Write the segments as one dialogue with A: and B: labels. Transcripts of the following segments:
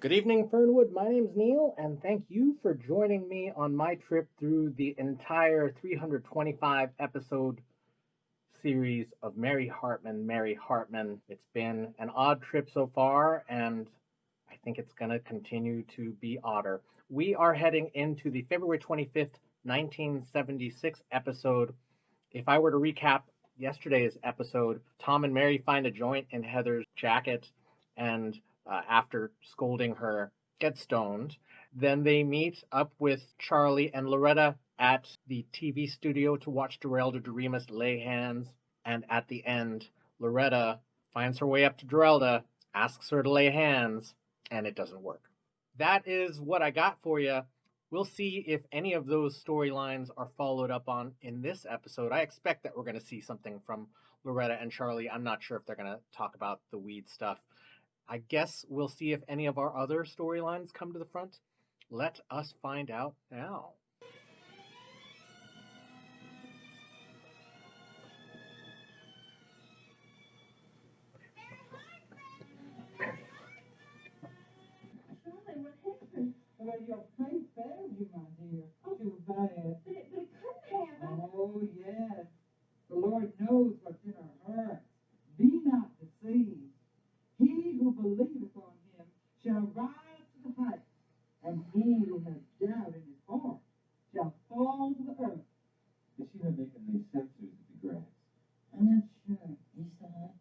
A: Good evening, Fernwood. My name's Neil, and thank you for joining me on my trip through the entire 325 episode series of Mary Hartman, Mary Hartman. It's been an odd trip so far, and I think it's going to continue to be odder. We are heading into the February 25th, 1976 episode. If I were to recap yesterday's episode, Tom and Mary find a joint in Heather's jacket and after scolding her, get stoned. Then they meet up with Charlie and Loretta at the TV studio to watch Dorelda Doremus lay hands. And at the end, Loretta finds her way up to Dorelda, asks her to lay hands, and it doesn't work. That is what I got for you. We'll see if any of those storylines are followed up on in this episode. I expect that we're going to see something from Loretta and Charlie. I'm not sure if they're going to talk about the weed stuff. I guess we'll see if any of our other storylines come to the front. Let us find out now.
B: Charlie, what happened?
C: Well, your faith failed you, my dear. Too bad.
B: But it couldn't have.
C: Oh, yes. The Lord knows what's in our hearts. Be not deceived. He who believeth on him shall rise to the heights, and he who has doubt in his heart shall fall to the earth.
D: Is she not making any sense, or is it the grass?
C: I'm not sure. You saw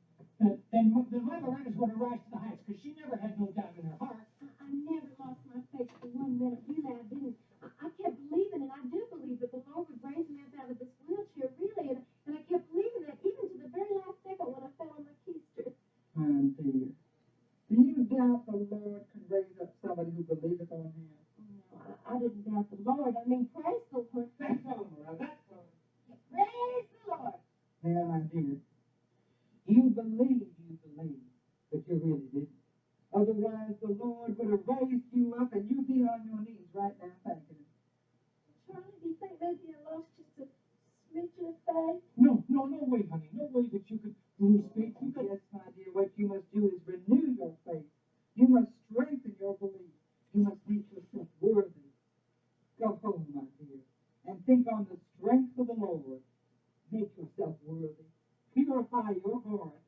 C: it?
E: Then Mother Loretta's going to rise to the heights, because she never had no doubt in her heart.
B: I never lost my faith for 1 minute. Really, I didn't. I kept believing, and I do believe that the Lord would raise me up out of this wheelchair, really. And I kept believing that even to the very last second when I fell on my keister.
C: My dear, do you doubt the Lord can raise up somebody who believeth on him?
B: No, I didn't doubt the Lord. I mean, praise the Lord.
E: That's all, Loretta, that's all.
B: Praise the Lord.
C: Yeah, my dear. You believe, but you really didn't. Otherwise, the Lord would have raised you up and you'd be on your knees right now thanking him.
B: Charlie, do you think maybe I lost just a smidgen of faith?
E: No way, honey. No way that you could lose faith.
C: Yes, my dear, what you must do is renew your faith. You must strengthen your belief. You must make yourself worthy. Go home, my dear, and think on the strength of the Lord. Make yourself worthy. Purify your heart.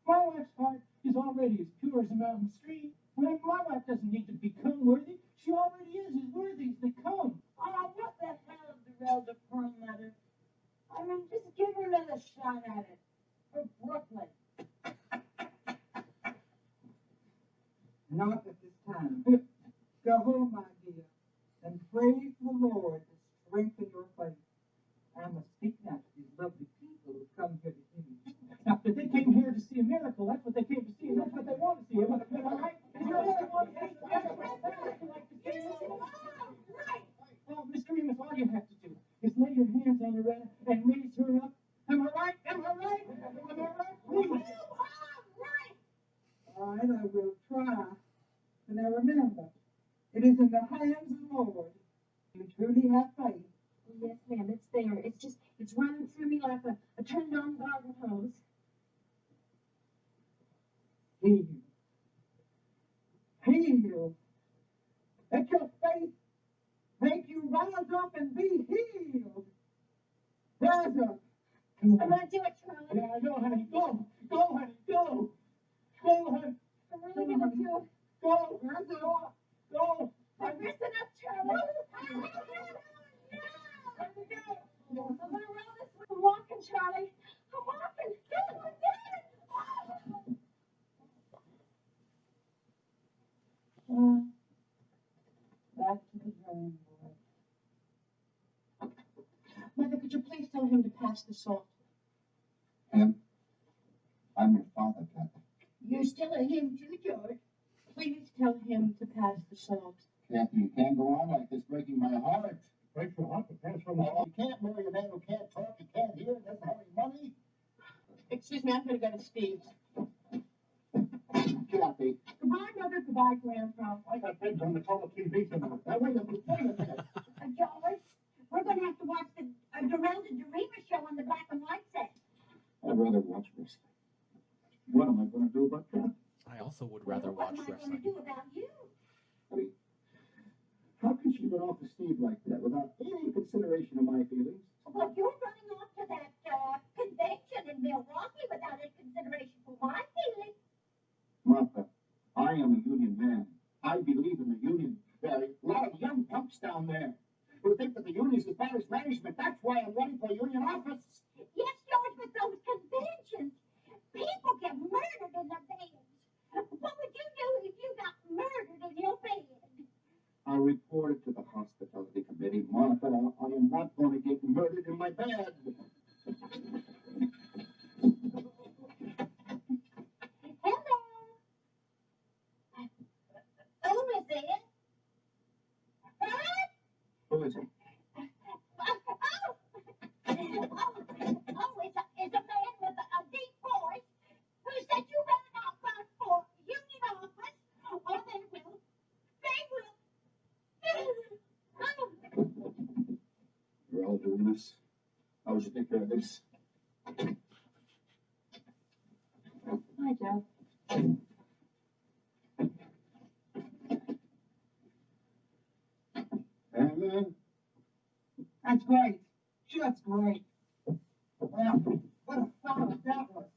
E: My wife's heart is already as pure as a mountain stream. My wife doesn't need to become worthy. She already is as worthy as they come.
F: Oh, what the hell, Dorelda Perlmutter? I mean, just give her another shot at it. For Brooklyn.
C: Not at this time. Go home, my dear, and pray to the Lord to strengthen your faith. I must speak now to these lovely people who come here to see me.
E: Now, if they came here to see a miracle, that's what they came to see, and that's what they want to see. Am I right? Is there another one? Oh, Mr. Remus, all you have to do is lay your hands on Loretta and raise her up. Am I right? Am I right? Am I right?
F: You are right!
C: All right, I will try. And now remember, it is in the hands of the Lord. You truly have faith.
B: Yes, ma'am, it's there. It's running through me like a turned on garden hose.
C: Heal. Heal. Let your faith make you rise up and be healed. Rise up.
B: I'm gonna do it, Charlie.
E: Yeah, I know, honey. Go. Go, honey. Go. Go, honey.
B: I'm really gonna do it.
E: Go. Rise up. Go.
B: I'm messing up, Charlie. I'm gonna roll this. I'm walking, Charlie. I'm walking.
C: Back to the drawing board.
F: Mother, could you please tell him to pass the salt?
D: I'm your father, Kathy.
F: You're still a him too, George. Please tell him to pass the salt.
D: Kathy, you can't go on like this, breaking my heart.
E: Break your heart, but pass from the
D: You can't marry a man who can't talk, you can't hear, doesn't have any money.
F: Excuse me, I'm going to go to Steve's.
D: Kathy.
F: Goodbye, Mother. Goodbye, Grandpa.
E: I got things on the color TV tonight.
D: Now, wait a minute.
F: George, we're going to have to watch the Dorelda Doremus show on the black and white set.
D: I'd rather watch wrestling. What am I going to do about that?
A: I also would rather watch
F: What am I going
A: wrestling.
F: to do about you?
D: proceed like that without any consideration of my feelings.
G: Well, you're running off to that convention in Milwaukee without any consideration for my feelings.
D: Martha, I am a union man. I believe in the union. There are a lot of young punks down there who think that the union is as bad as management. That's why I'm running for union office.
G: Yes, George, but those conventions, people get murdered in their beds. What would you do if you got murdered in your bed?
D: I'll report it to the hospitality committee, Martha. I am not going to get murdered in my bed.
G: Hello. Who is it? What?
D: Who is it?
G: It's a man with a deep voice who said you better not run for union office or they will.
D: You're all doing this. How would you take care of this?
F: Hi, Joe.
D: And
C: That's great. Just great. Well, what a follow that was.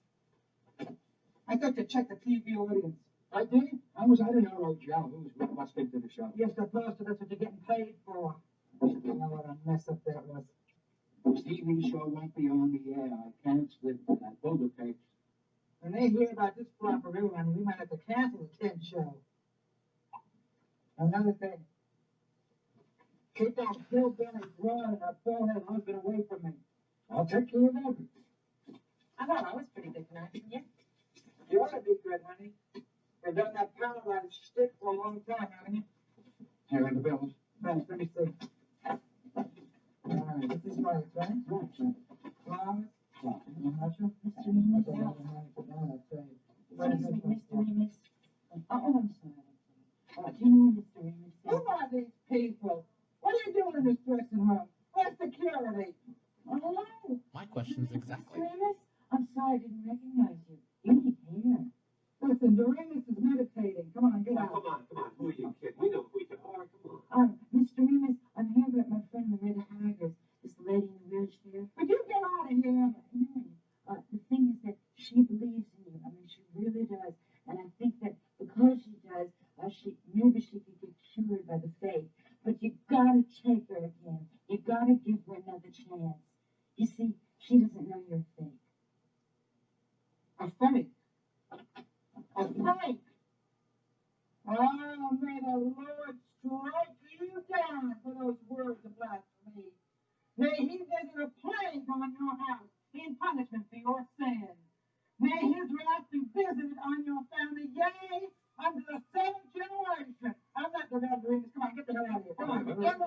C: I thought you checked the TV audience.
D: I did. I didn't know no Joe. Who was must into the show.
C: You're supposed to. That's what you're getting paid for. You know what a mess up that was.
D: The TV show won't be on the air. I canceled it. I pulled the tapes.
C: When they hear about this flopperoo, I mean, we might have to cancel the 10 show. Another thing. Keep that hillbilly broad and her bullhead husband away from me.
D: I'll take care of that.
F: I thought I was pretty good tonight, didn't you?
C: You ought to be good, honey. You've done that power line shtick for a long time, haven't you?
D: Here are the bills.
C: Thanks, let me see. Alright, this is right, right? Flowers? I'm not sure.
F: Mr. Remus.
C: I don't know how to put down that thing. What is
F: Excuse
C: this
F: me,
C: one
F: Mr.
C: for?
F: Remus. Oh, I'm sorry. Do you know who Mr. Remus is?
C: Who are these people? What are you doing in this dressing room? Where's security?
F: Oh,
A: My question's
F: Mr.
A: exactly.
F: Remus? I'm sorry, I didn't recognize you. You need hair.
C: Listen, Doremus is meditating. Come on, get out.
H: Come on. Who are you, kid? We know who you are. Come on.
F: Mr. Remus, I'm here about my friend Loretta Haggers, this lady in the wheelchair.
C: Would you get out of here?
F: The thing is that she believes in you. I mean, she really does. And I think that because she does, maybe she could get cured by the faith. But you gotta take her again. You gotta give her another chance. You see, she doesn't know you're fake.
C: A fake. A fake. Oh, may the Lord strike you down for those words of blasphemy. May he visit a plague on your house in punishment for your sin. May his wrath be visited on your family, yea, unto the seventh generation. I'm not the Reverend Remus. Come on, get the hell out of here. Come on, come on.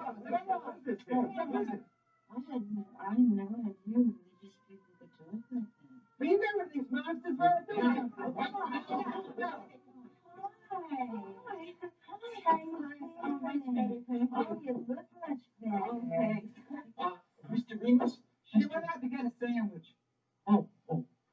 F: I had no idea religious people could talk like that.
C: Remember these monsters were doing. Come on.
F: Hi. Oh, much better. Oh, you look much better.
E: Okay. Mr. Remus?
C: She went out to get a sandwich.
E: Oh.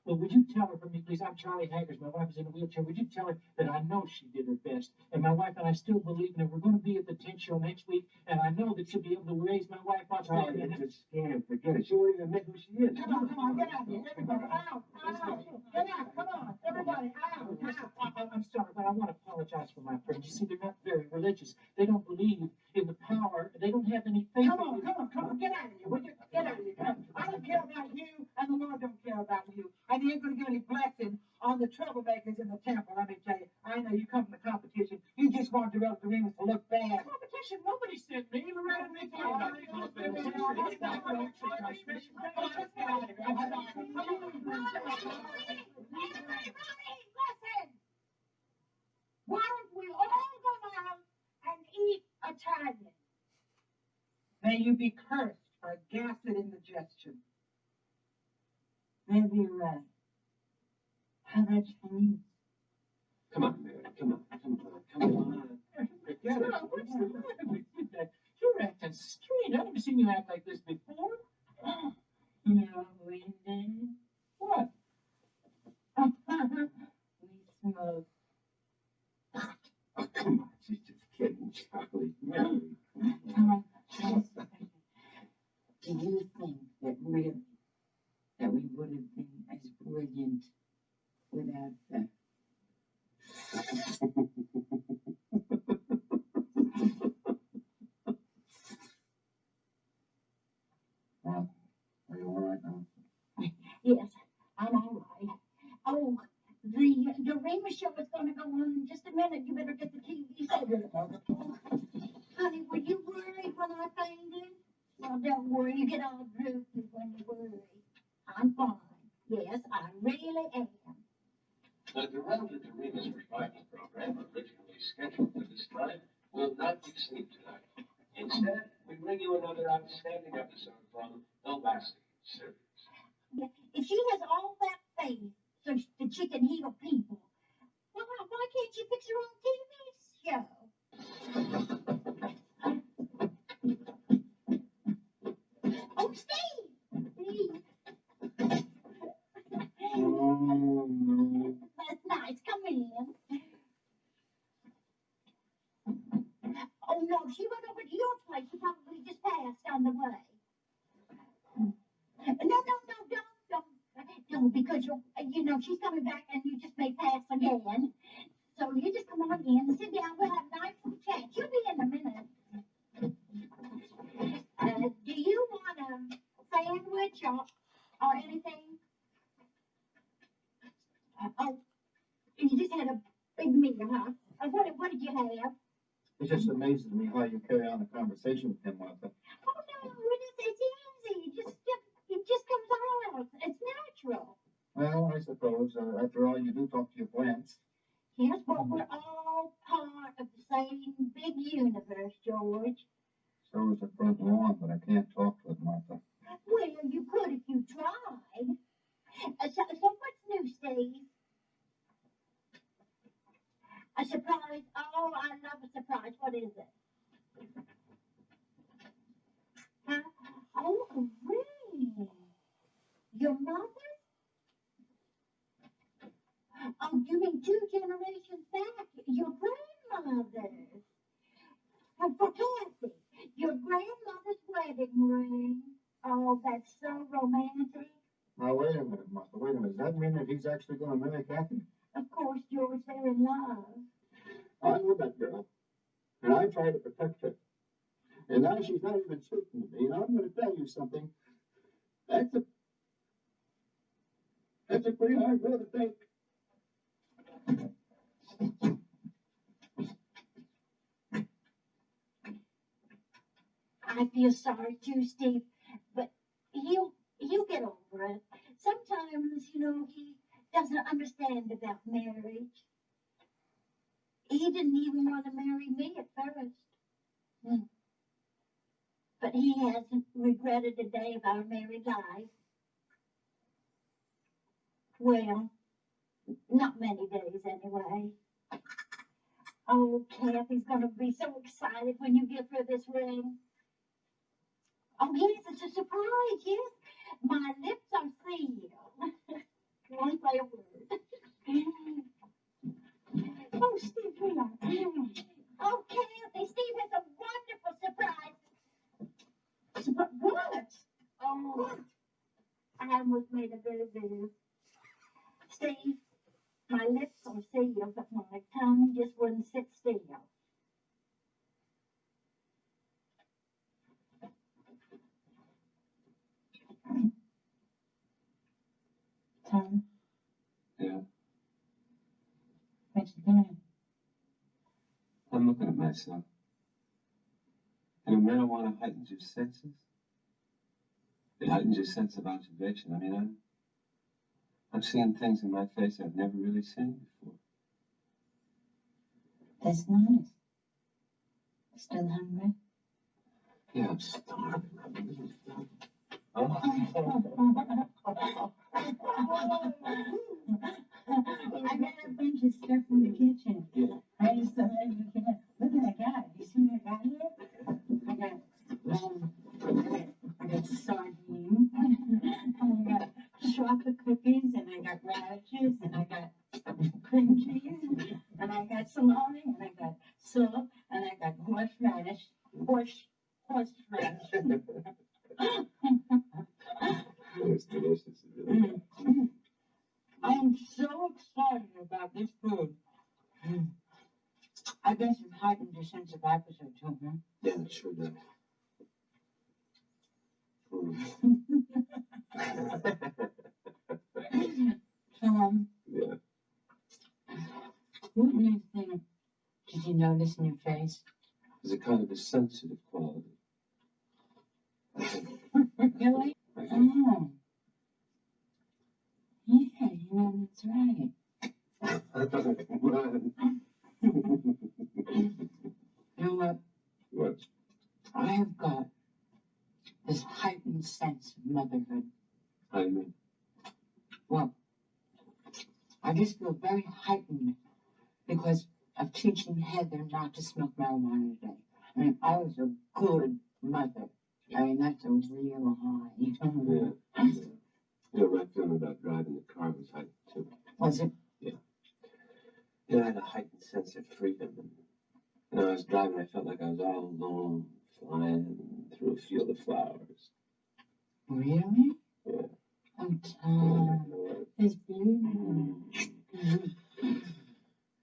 E: Well, would you tell her for me, please? I'm Charlie Haggers. My wife is in a wheelchair. Would you tell her that I know she did her best? And my wife and I still believe in her. We're going to be at the tent show next week, and I know that she'll be able to raise my wife up.
H: Charlie, it's a scam. Forget it. She won't even admit who she is.
C: Come on, get out of here. Everybody, out. Get out, come on. Everybody, out.
E: I'm sorry, but I want to apologize for my friends. You see, they're not very religious. They don't believe in the power. They don't have any faith.
C: Come on. Get out of here, will you? Get out of here. Come on. I don't care about you, and the Lord don't care about you. And he ain't going to give any blessing on the troublemakers in the temple, let me tell you. I know you come from the competition. You just want the Remus to look bad.
E: Competition? Nobody sent me. Loretta made me.
G: Listen! Why don't we all go out and eat Italian?
C: May you be cursed by gastric indigestion.
F: Maybe you're right. How about Chinese?
H: Come on, Mary. Come on. Forget it.
E: What's the matter with you? You're acting strange. I've never seen you act like this before.
F: You know what we did?
E: What?
F: We smoked.
H: Oh, come on. She's just kidding, Charlie. Mary.
F: Come on.
G: better get the TV set up. Honey, were you worried when I fainted? Well, don't worry. You get all droopy when you worry. I'm fine. Yes, I really am.
H: The Derelda Arena's revival program, originally scheduled for this time, will not be seen tonight. Instead, we bring you another outstanding episode from the last series.
G: Yeah, if she has all that faith so that she can heal people, why can't she fix her own TV show? Oh, Steve! Steve.
D: Oh, no.
G: That's nice. Come in. Oh, no, she went over to your place. She probably just passed on the way. No, don't, because she's coming back and you just may pass again. So you just come on in, sit down, we'll have a nice little chat. She'll be in a minute. Do you want a sandwich or anything? Oh, you just had a big meal, huh? What did you have?
D: It just amazes me how you carry on a conversation with him, Martha.
G: Oh, no, it's easy. It just comes out. It's natural.
D: Well, I suppose, after all, you do talk to your plants.
G: Yes, but we're all part of the same big universe, George.
D: So is the front lawn, but I can't talk to it, Martha.
G: Well, you could if you tried. So what's new, Steve? A surprise? Oh, I love a surprise. What is it? Huh? Oh, a ring. Your mother? Oh, you mean 2 generations back? Your grandmother's. For Kathy, your grandmother's wedding ring. Oh, that's so romantic.
D: Now, wait a minute, Martha, wait a minute. Does that mean that he's actually going to marry Kathy?
G: Of course, George, they're in love.
D: I know that girl, and I try to protect her. And now she's not even speaking to me, and I'm going to tell you something. That's a pretty hard road to take.
G: I feel sorry too, Steve, but he'll get over it. Sometimes, he doesn't understand about marriage. He didn't even want to marry me at first. But he hasn't regretted a day of our married life. Well, not many days anyway. Oh, Kathy's going to be so excited when you give her this ring. Oh, yes, it's a surprise, yes. My lips are sealed. Won't say a word. Oh, Steve, we are. Oh, Kathy, Steve has a wonderful surprise. What? Oh, I almost made a boo-boo. Steve, my lips are sealed, but my tongue just wouldn't sit still. Tongue?
H: Yeah.
G: What you doing?
H: I'm looking at myself. Marijuana heightens your senses. It heightens your sense of observation. I mean, I'm seeing things in my face I've never really seen before.
F: That's nice. Still hungry?
H: Yeah, I'm starving. I'm really starving.
F: I got a bunch of stuff in the kitchen.
H: Yeah.
F: I just thought you can have. Look what I got. You see what I got here? I got sardines, and I got chocolate cookies, and I got radishes, and I got cream cheese, and I got salami, and I got syrup, and I got horseradish.
H: It's delicious. It really is.
F: I'm so excited about this food. I guess it heightened your sense of appetite too, huh?
H: Yeah, it sure does.
F: Tom,
H: Yeah.
F: what do you think Did you notice in your face?
H: It's a kind of a sensitive quality.
F: Really? Oh. Yeah, that's right. You know what?
H: What?
F: I have got this heightened sense of motherhood.
H: How do you mean?
F: Well, I just feel very heightened because of teaching Heather not to smoke marijuana today. I mean, I was a good mother. I mean, that's a real high.
H: Yeah, my feeling about driving the car was heightened too.
F: Was it?
H: Yeah, I had a heightened sense of freedom. And when I was driving, I felt like I was all alone, flying through a field of flowers.
F: Really?
H: Yeah.
F: Oh, Tom, it's beautiful.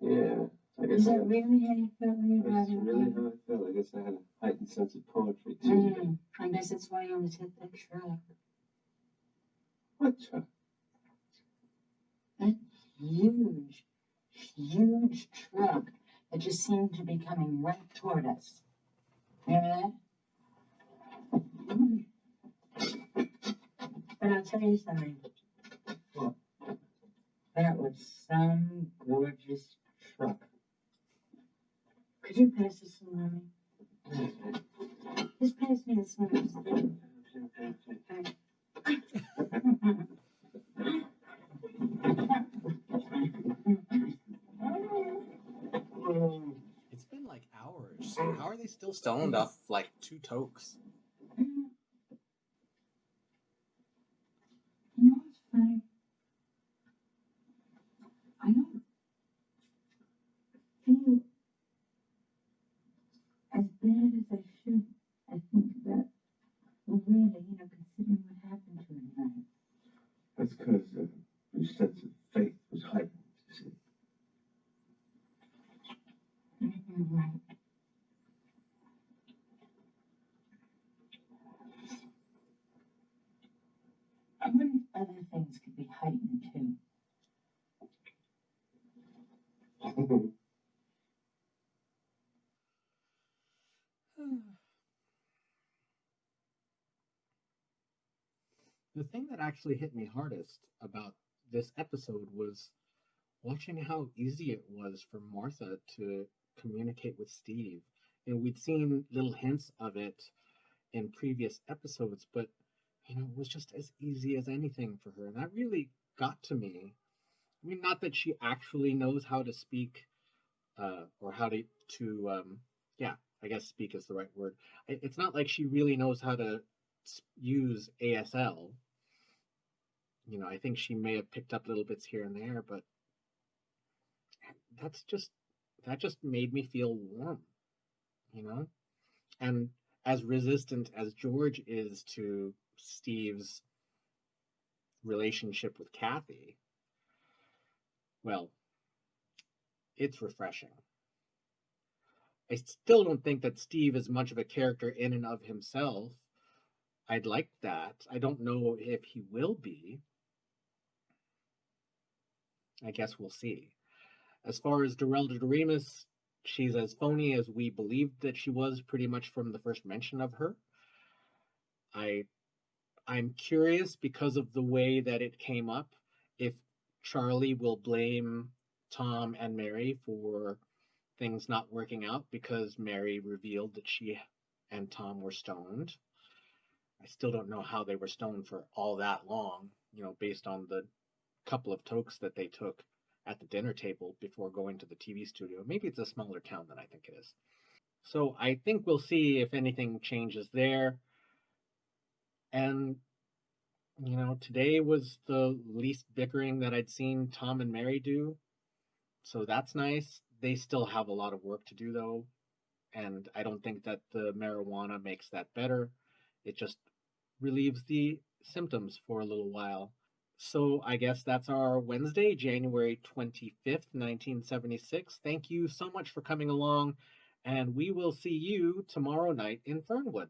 H: Yeah. I guess
F: Is that really how you felt when you were
H: that's
F: driving?
H: really how I felt. I guess I had a heightened sense of poetry too.
F: I guess that's why you always hit that truck.
H: What truck?
F: That huge, huge truck that just seemed to be coming right toward us. Remember that? But I'll tell you something.
H: What?
F: That was some gorgeous truck. Could you pass this one, Mommy? Just pass me this one.
A: It's been like hours. How are they still stoned off like 2 tokes?
F: You know what's funny? I don't feel as bad as I should. I think about Loretta, considering what happened to her tonight.
H: That's because your sense of faith was heightened, you see.
F: You're right. I wonder if other things could be heightened too.
A: The thing that actually hit me hardest about this episode was watching how easy it was for Martha to communicate with Steve. We'd seen little hints of it in previous episodes, but it was just as easy as anything for her. And that really got to me. I mean, not that she actually knows how to speak, or how to yeah, I guess speak is the right word. It's not like she really knows how to use ASL. I think she may have picked up little bits here and there, but that's just that just made me feel warm, you know? And as resistant as George is to Steve's relationship with Kathy, well, it's refreshing. I still don't think that Steve is much of a character in and of himself. I'd like that. I don't know if he will be. I guess we'll see. As far as Dorelda Doremus, she's as phony as we believed that she was pretty much from the first mention of her. I'm curious because of the way that it came up if Charlie will blame Tom and Mary for things not working out because Mary revealed that she and Tom were stoned. I still don't know how they were stoned for all that long, based on the couple of tokes that they took at the dinner table before going to the TV studio. Maybe it's a smaller town than I think it is. So I think we'll see if anything changes there. And, today was the least bickering that I'd seen Tom and Mary do. So that's nice. They still have a lot of work to do, though. And I don't think that the marijuana makes that better. It just relieves the symptoms for a little while. So I guess that's our Wednesday, January 25th, 1976. Thank you so much for coming along, and we will see you tomorrow night in Fernwood.